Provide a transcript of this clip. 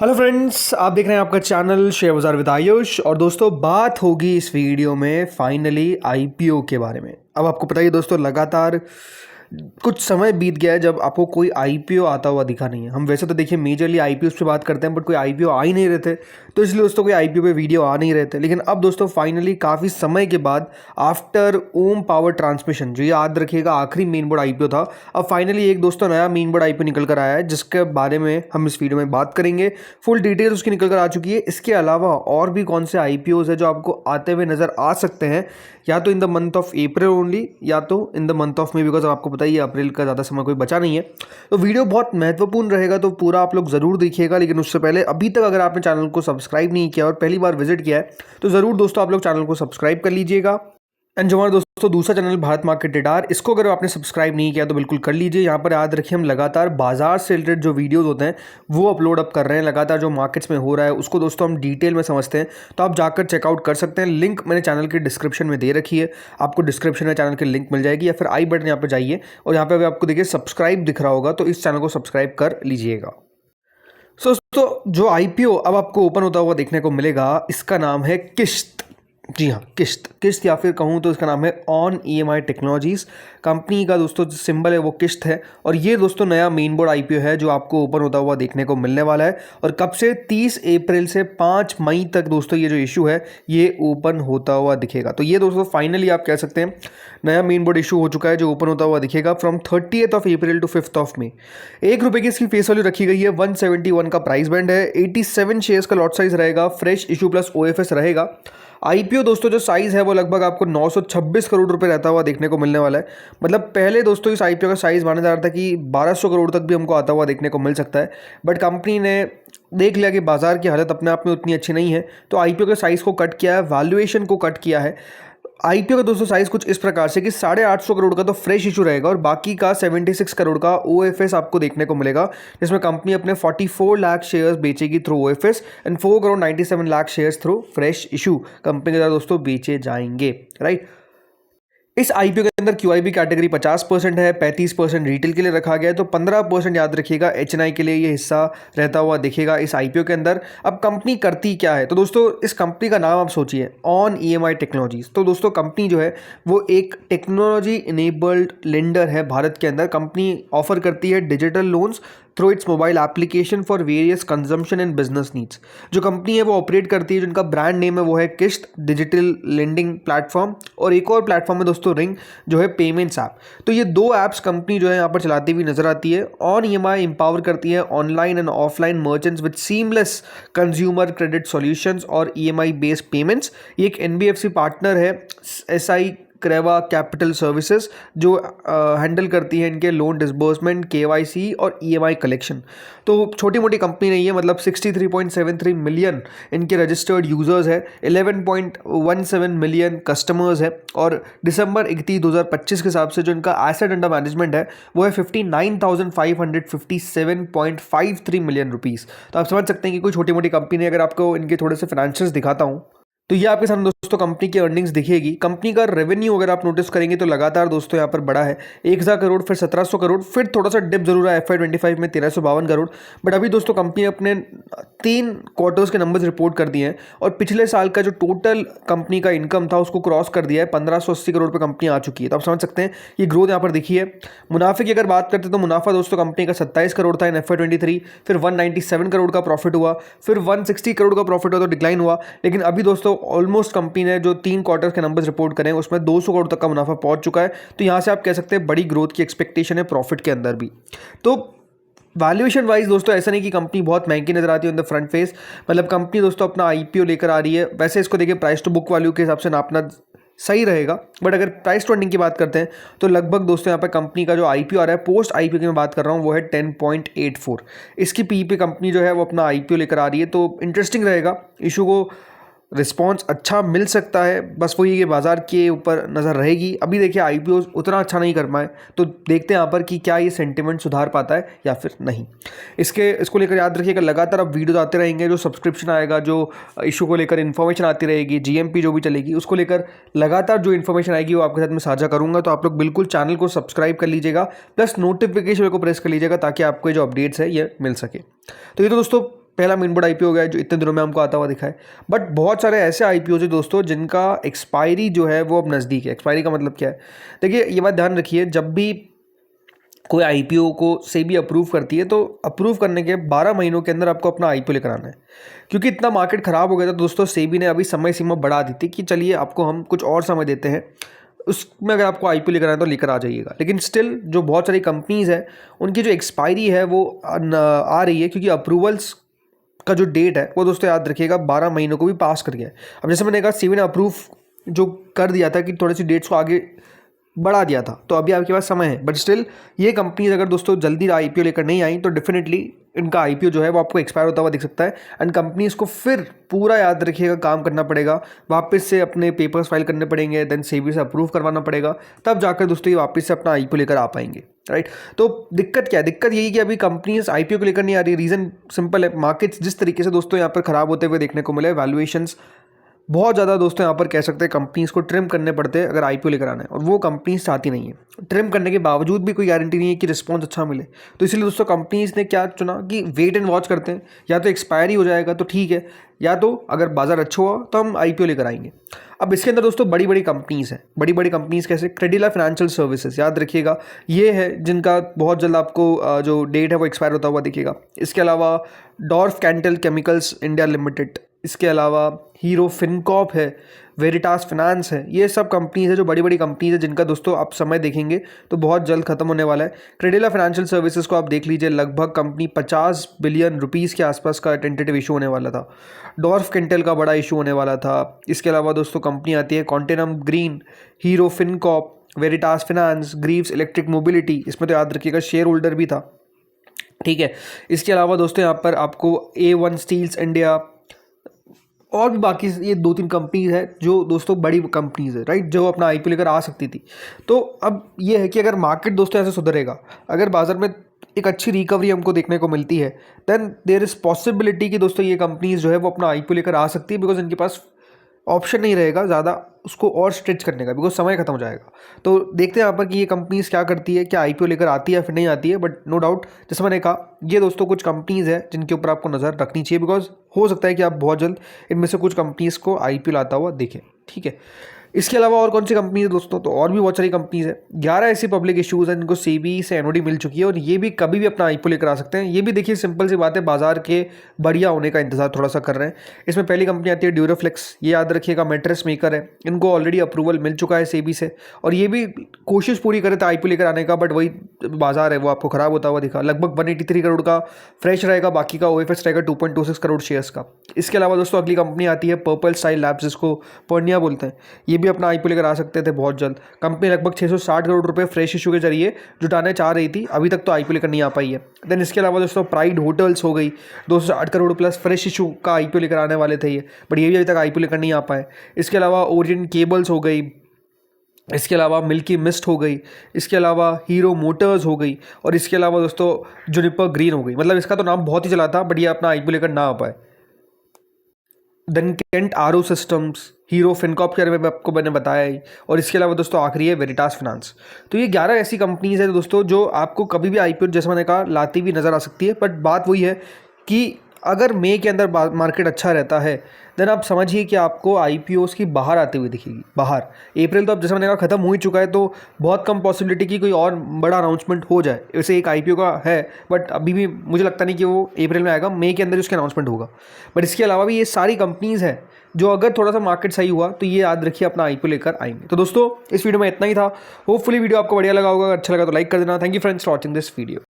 Hello friends, आप देख रहे हैं आपका चैनल शेयर बाजार विद आयुष। और दोस्तों, बात होगी इस वीडियो में फाइनली आईपीओ के बारे में। अब आपको पता ही है दोस्तों, लगातार कुछ समय बीत गया है जब आपको कोई आईपीओ आता हुआ दिखा नहीं है। हम वैसे तो देखिए मेजरली आईपीओ पे बात करते हैं, बट कोई आईपीओ आ ही नहीं रहे थे, तो इसलिए दोस्तों कोई आईपीओ पे वीडियो आ नहीं रहे थे। लेकिन अब दोस्तों फाइनली काफ़ी समय के बाद आफ्टर ओम पावर ट्रांसमिशन, जो याद रखिएगा आखिरी मेन बोर्ड आईपीओ था, अब फाइनली एक दोस्तों नया मेन बोर्ड आईपीओ निकल कर आया है, जिसके बारे में हम इस वीडियो में बात करेंगे। फुल डिटेल उसकी निकल कर आ चुकी है। इसके अलावा और भी कौन से आईपीओज है जो आपको आते हुए नजर आ सकते हैं, या तो in the month of April only, या तो इन द मंथ ऑफ में, बिकॉज आपको पता ही है अप्रैल का ज़्यादा समय कोई बचा नहीं है। तो वीडियो बहुत महत्वपूर्ण रहेगा, तो पूरा आप लोग ज़रूर देखिएगा। लेकिन उससे पहले अभी तक अगर आपने चैनल को सब्सक्राइब नहीं किया और पहली बार विजिट किया है, तो ज़रूर दोस्तों आप लोग चैनल को सब्सक्राइब कर लीजिएगा। एंड जो हमारा दोस्तों दूसरा चैनल भारत मार्केट रेडार, इसको अगर आपने सब्सक्राइब नहीं किया तो बिल्कुल कर लीजिए। यहाँ पर याद रखिए हम लगातार बाजार से रिलेटेड जो वीडियोस होते हैं वो अपलोड अप कर रहे हैं। लगातार जो मार्केट्स में हो रहा है उसको दोस्तों हम डिटेल में समझते हैं, तो आप जाकर चेकआउट कर सकते हैं। लिंक मैंने चैनल के डिस्क्रिप्शन में दे रखी है, आपको डिस्क्रिप्शन में चैनल की लिंक मिल जाएगी, या फिर आई बटन यहाँ पर जाइए और यहाँ पर अभी आपको देखिए सब्सक्राइब दिख रहा होगा, तो इस चैनल को सब्सक्राइब कर लीजिएगा। दोस्तों जो आईपीओ अब आपको ओपन होता हुआ देखने को मिलेगा, इसका नाम है किश्त। जी हाँ, किश्त या फिर कहूँ तो इसका नाम है ऑन ईएमआई टेक्नोलॉजीज। कंपनी का दोस्तों जो सिंबल है वो किश्त है, और ये दोस्तों नया मेन बोर्ड आईपीओ है जो आपको ओपन होता हुआ देखने को मिलने वाला है। और कब से? 30 अप्रैल से 5 मई तक दोस्तों ये जो इशू है ये ओपन होता हुआ दिखेगा। तो ये दोस्तों फाइनली आप कह सकते हैं नया मेन बोर्ड इशू हो चुका है जो ओपन होता हुआ दिखेगा from 30th of April to 5th of May. ₹1 की इसकी फेस वैल्यू रखी गई है, 171 का प्राइस बैंड है, 87 शेयर्स का लॉट साइज रहेगा, फ्रेश इशू प्लस ओएफएस रहेगा। आईपीओ दोस्तों जो साइज़ है वो लगभग आपको 926 करोड़ रुपए रहता हुआ देखने को मिलने वाला है। मतलब पहले दोस्तों इस आईपीओ का साइज़ माना जा रहा था कि 1200 करोड़ तक भी हमको आता हुआ देखने को मिल सकता है, बट कंपनी ने देख लिया कि बाजार की हालत अपने आप में उतनी अच्छी नहीं है, तो आईपीओ के साइज़ को कट किया है, वैल्यूएशन को कट किया है। आईपीओ का दोस्तों साइज कुछ इस प्रकार से कि 850 करोड़ का तो फ्रेश इशू रहेगा, और बाकी का 76 करोड़ का ओएफएस आपको देखने को मिलेगा, जिसमें कंपनी अपने 44 लाख शेयर्स बेचेगी through OFS and 4 crore 97 lakh shares through fresh issue company के द्वारा दोस्तों बेचे जाएंगे। राइट। इस आईपीओ के अंदर क्यूआईबी कैटेगरी 50% है, 35% रिटेल के लिए रखा गया है, तो 15% याद रखिएगा एचएनआई के लिए ये हिस्सा रहता हुआ दिखेगा इस आईपीओ के अंदर। अब कंपनी करती क्या है, तो दोस्तों इस कंपनी का नाम आप सोचिए, ऑन ईएमआई टेक्नोलॉजीज। तो दोस्तों कंपनी जो है वो एक टेक्नोलॉजी इनेबल्ड लेंडर है भारत के अंदर। कंपनी ऑफर करती है digital loans through it's mobile application for various consumption and business needs. जो कंपनी है वो ऑपरेट करती है, जिनका ब्रांड नेम है वो है किश्त डिजिटल लेंडिंग प्लेटफॉर्म, और एक और प्लेटफॉर्म है दोस्तों रिंग, जो है पेमेंट्स ऐप। तो ये दो ऐप्स कंपनी जो है यहाँ पर चलाती हुई नजर आती है। ऑन ईएमआई एम्पावर करती है online and offline merchants with seamless consumer credit solutions और ईएमआई बेस्ड पेमेंट्स। ये एक एनबीएफसी पार्टनर है, एसआई क्रेवा कैपिटल सर्विसेज, जो हैंडल करती है इनके लोन डिसबर्समेंट, केवाईसी और ईएमआई कलेक्शन। तो छोटी मोटी कंपनी नहीं है, मतलब 63.73 मिलियन इनके रजिस्टर्ड यूजर्स है, 11.17 मिलियन कस्टमर्स है, और दिसंबर 31, 2025 के हिसाब से जो इनका एसेट अंडर मैनेजमेंट है वो है 59,557.53 मिलियन रुपीज़। तो आप समझ सकते हैं कि कोई छोटी मोटी कंपनी नहीं। अगर आपको इनके थोड़े से फाइनेंशियल्स दिखाता हूँ तो ये आपके सामने दोस्तों कंपनी की अर्निंग्स दिखेगी। कंपनी का रेवेन्यू अगर आप नोटिस करेंगे तो लगातार दोस्तों यहाँ पर बड़ा है, 1000 करोड़, फिर 1700 करोड़, फिर थोड़ा सा डिप जरूर है FY25 में 1352 करोड़। बट अभी दोस्तों कंपनी अपने 3 क्वार्टर्स के नंबर्स रिपोर्ट कर दिए हैं, और पिछले साल का जो टोटल कंपनी का इनकम था उसको क्रॉस कर दिया है, 1580 करोड़ पर कंपनी आ चुकी है। तो आप समझ सकते हैं ये ग्रोथ यहाँ पर दिखी है। मुनाफे की अगर बात करते हैं तो मुनाफा दोस्तों कंपनी का 27 करोड़ था इन FY23, फिर 197 करोड़ का प्रॉफिट हुआ, फिर 160 करोड़ का प्रॉफिट हुआ, तो डिक्लाइन हुआ। लेकिन अभी दोस्तों ऑलमोस्ट कंपनी ने जो 3 क्वार्टर्स के नंबर्स रिपोर्ट करें उसमें 200 करोड़ तक का मुनाफा पहुंच चुका है। तो यहां से आप कह सकते हैं बड़ी ग्रोथ की एक्सपेक्टेशन है प्रॉफिट के अंदर भी। तो वैल्यूएशन वाइज दोस्तों ऐसा नहीं कि कंपनी बहुत महंगी नजर आती है इन द फ्रंट फेस, मतलब कंपनी दोस्तों अपना आईपीओ लेकर आ रही है। वैसे इसको देखिए प्राइस टू बुक वैल्यू के हिसाब से नापना सही रहेगा, बट अगर प्राइस टू अर्निंग की बात करते हैं तो लगभग दोस्तों यहाँ पर कंपनी का जो आईपीओ आ रहा है, पोस्ट आईपीओ की मैं बात कर रहा हूँ, वो है 10.84। इसकी पी पे कंपनी जो है वो अपना आईपीओ लेकर आ रही है, तो इंटरेस्टिंग रहेगा। इशू को रिस्पॉन्स अच्छा मिल सकता है, बस वही ये बाजार के ऊपर नज़र रहेगी। अभी देखिए आईपीओ उतना अच्छा नहीं कर पाए, तो देखते हैं यहाँ पर कि क्या ये सेंटिमेंट सुधार पाता है या फिर नहीं। इसको लेकर याद रखिएगा लगातार अब वीडियोज आते रहेंगे, जो सब्सक्रिप्शन आएगा, जो इशू को लेकर इन्फॉर्मेशन आती रहेगी, जीएमपी जो भी चलेगी उसको लेकर लगातार जो इन्फॉर्मेशन आएगी वो आपके साथ में साझा करूँगा। तो आप लोग बिल्कुल चैनल को सब्सक्राइब कर लीजिएगा, प्लस नोटिफिकेशन को प्रेस कर लीजिएगा, ताकि आपको जो अपडेट्स है ये मिल सके। तो ये तो दोस्तों पहला मेन बोर्ड आईपीओ हो गया जो इतने दिनों में हमको आता हुआ दिखा है। बट बहुत सारे ऐसे आईपीओ है दोस्तों जिनका एक्सपायरी जो है वो अब नज़दीक है। एक्सपायरी का मतलब क्या है, देखिए ये बात ध्यान रखिए, जब भी कोई आईपीओ को सेबी अप्रूव करती है तो अप्रूव करने के 12 महीनों के अंदर आपको अपना आईपीओ लेकर आना है। क्योंकि इतना मार्केट ख़राब हो गया था दोस्तों, सेबी ने अभी समय सीमा बढ़ा दी थी कि चलिए आपको हम कुछ और समय देते हैं, उसमें अगर आपको आईपीओ लेकर आना है तो लेकर आ जाइएगा। लेकिन स्टिल जो बहुत सारी कंपनीज़ है उनकी जो एक्सपायरी है वो आ रही है, क्योंकि अप्रूवल्स का जो डेट है वो दोस्तों याद रखिएगा 12 महीनों को भी पास कर गया है। अब जैसे मैंने कहा सेबी ने अप्रूव जो कर दिया था कि थोड़ी सी डेट्स को आगे बढ़ा दिया था, तो अभी आपके पास समय है। बट स्टिल ये कंपनीज अगर दोस्तों जल्दी आईपीओ लेकर नहीं आई तो डेफिनेटली इनका आईपीओ जो है वो आपको एक्सपायर होता हुआ दिख सकता है। एंड कंपनीज को फिर पूरा याद रखिएगा काम करना पड़ेगा, वापस से अपने पेपर्स फाइल करने पड़ेंगे, देन सेबी से अप्रूव करवाना पड़ेगा, तब जाकर दोस्तों ये वापस से अपना आईपीओ लेकर आ पाएंगे, राइट। तो दिक्कत क्या है, दिक्कत यही कि अभी कंपनीज आईपीओ को लेकर नहीं आ रही। रीज़न सिंपल है, मार्केट्स जिस तरीके से दोस्तों यहाँ पर खराब होते हुए देखने को मिले, वैल्यूएशंस बहुत ज़्यादा दोस्तों यहाँ पर कह सकते हैं कंपनीज़ को ट्रिम करने पड़ते हैं अगर आईपीओ लेकर आना है, और वो कंपनीज चाहती नहीं है। ट्रिम करने के बावजूद भी कोई गारंटी नहीं है कि रिस्पॉन्स अच्छा मिले, तो इसलिए दोस्तों कंपनीज़ ने क्या चुना कि वेट एंड वॉच करते हैं, या तो एक्सपायरी हो जाएगा तो ठीक है, या तो अगर बाजार अच्छा हुआ तो हम आईपीओ लेकर आएंगे। अब इसके अंदर दोस्तों बड़ी बड़ी कंपनीज़ हैं, बड़ी बड़ी कंपनीज़ कैसे, क्रेडिला फाइनेंशियल सर्विसेज याद रखिएगा, ये है जिनका बहुत जल्द आपको जो डेट है वो एक्सपायर होता हुआ दिखेगा। इसके अलावा डॉर्फ कैंटल केमिकल्स इंडिया लिमिटेड, इसके अलावा हीरो फिनकॉर्प है, वेरिटास फाइनेंस है, ये सब कंपनीज है जो बड़ी बड़ी कंपनीज है जिनका दोस्तों आप समय देखेंगे तो बहुत जल्द खत्म होने वाला है। क्रेडिला फाइनेंशियल सर्विसेज को आप देख लीजिए, लगभग कंपनी 50 बिलियन रुपीस के आसपास का टेंटेटिव इशू होने वाला था। डॉर्फ कैंटल का बड़ा इशू होने वाला था। इसके अलावा दोस्तों कंपनी आती है continuum green, hero Fincorp, Veritas finance, Greaves electric mobility, इसमें तो याद रखिएगा शेयर होल्डर भी था, ठीक है। इसके अलावा दोस्तों यहाँ पर आपको A1 स्टील्स इंडिया और भी बाकी ये 2-3 कंपनीज है जो दोस्तों बड़ी कंपनीज है, राइट, जो अपना आईपीओ लेकर आ सकती थी। तो अब ये है कि अगर मार्केट दोस्तों ऐसे सुधरेगा, अगर बाजार में एक अच्छी रिकवरी हमको देखने को मिलती है, देन देयर इज़ पॉसिबिलिटी कि दोस्तों ये कंपनीज जो है वो अपना आईपीओ लेकर आ सकती है, बिकॉज इनके पास ऑप्शन नहीं रहेगा ज़्यादा उसको और स्ट्रेच करने का, बिकॉज समय खत्म हो जाएगा। तो देखते हैं यहाँ पर कि ये कंपनीज क्या करती है, क्या आईपीओ लेकर आती है या फिर नहीं आती है। बट नो डाउट जैसे मैंने कहा, ये दोस्तों कुछ कंपनीज है जिनके ऊपर आपको नज़र रखनी चाहिए, बिकॉज हो सकता है कि आप बहुत जल्द इनमें से कुछ कंपनीज को आईपीओ लाता हुआ देखें, ठीक है। इसके अलावा और कौन सी कंपनी है दोस्तों, तो और भी बहुत सारी कंपनीज है। 11 ऐसी पब्लिक इश्यूज हैं जिनको सेबी से एनओडी मिल चुकी है, और ये भी कभी भी अपना आईपीओ लेकर आ सकते हैं। ये भी देखिए सिंपल सी बात है, बाजार के बढ़िया होने का इंतजार थोड़ा सा कर रहे हैं। इसमें पहली कंपनी आती है ड्यूराफ्लेक्स, ये याद रखिएगा मैट्रेस मेकर है, इनको ऑलरेडी अप्रूवल मिल चुका है सेबी से, और ये भी कोशिश पूरी करे थे आईपीओ लेकर आने का, बट वही बाजार है वो आपको खराब होता हुआ दिखा। लगभग 183 करोड़ का फ्रेश रहेगा, बाकी का ओएफएस रहेगा 2.26 करोड़ शेयर्स का। इसके अलावा दोस्तों अगली कंपनी आती है पर्पल स्टाइल लैब्स, जिसको पर्निया बोलते हैं, ये भी अपना आईपीओ लेकर आ सकते थे बहुत जल्द। कंपनी लगभग 660 करोड़ रुपए फ्रेश इशू के जरिए जुटाने चाह रही थी, अभी तक तो आईपीओ लेकर नहीं आ पाई है। देन इसके अलावा दोस्तों प्राइड होटल्स हो गई, 260 करोड़ प्लस फ्रेश इशू का आईपीओ लेकर आने वाले थे ये, बट ये भी अभी तक आईपीओ लेकर नहीं आ पाए। इसके अलावा ओरिएंट केबल्स हो गई, इसके अलावा मिल्की मिस्ट हो गई, इसके अलावा हीरो मोटर्स हो गई, और इसके अलावा दोस्तों जुनिपर ग्रीन हो गई। मतलब इसका तो नाम बहुत ही चला था, बट ये अपना आईपीओ लेकर ना आ पाए। Then Kent RO systems, Hero FinCorp के बारे में आपको मैंने बताया ही, और इसके अलावा दोस्तों आखिरी है वेरिटास फाइनेंस। तो ये 11 ऐसी कंपनीज है दोस्तों जो आपको कभी भी आईपीओ जैसे मैंने कहा लाती हुई नज़र आ सकती है। बट बात वही है कि अगर मई के अंदर मार्केट अच्छा रहता है, देन आप समझिए कि आपको आईपीओस की बाहर आती हुई दिखेगी। बाहर अप्रैल तो अब जैसे मैंने कहा ख़त्म हो ही चुका है, तो बहुत कम पॉसिबिलिटी कि कोई और बड़ा अनाउंसमेंट हो जाए। वैसे एक आईपीओ का है, बट अभी भी मुझे लगता नहीं कि वो अप्रैल में आएगा, मई के अंदर उसका अनाउंसमेंट होगा। बट इसके अलावा भी ये सारी कंपनीज़ हैं जो अगर थोड़ा सा मार्केट सही हुआ तो ये याद रखिए अपना आईपीओ लेकर आएंगे। तो दोस्तों इस वीडियो में इतना ही था। होपफुली वीडियो आपको बढ़िया लगा होगा, अच्छा लगा तो लाइक कर देना। Thank you friends for watching this video.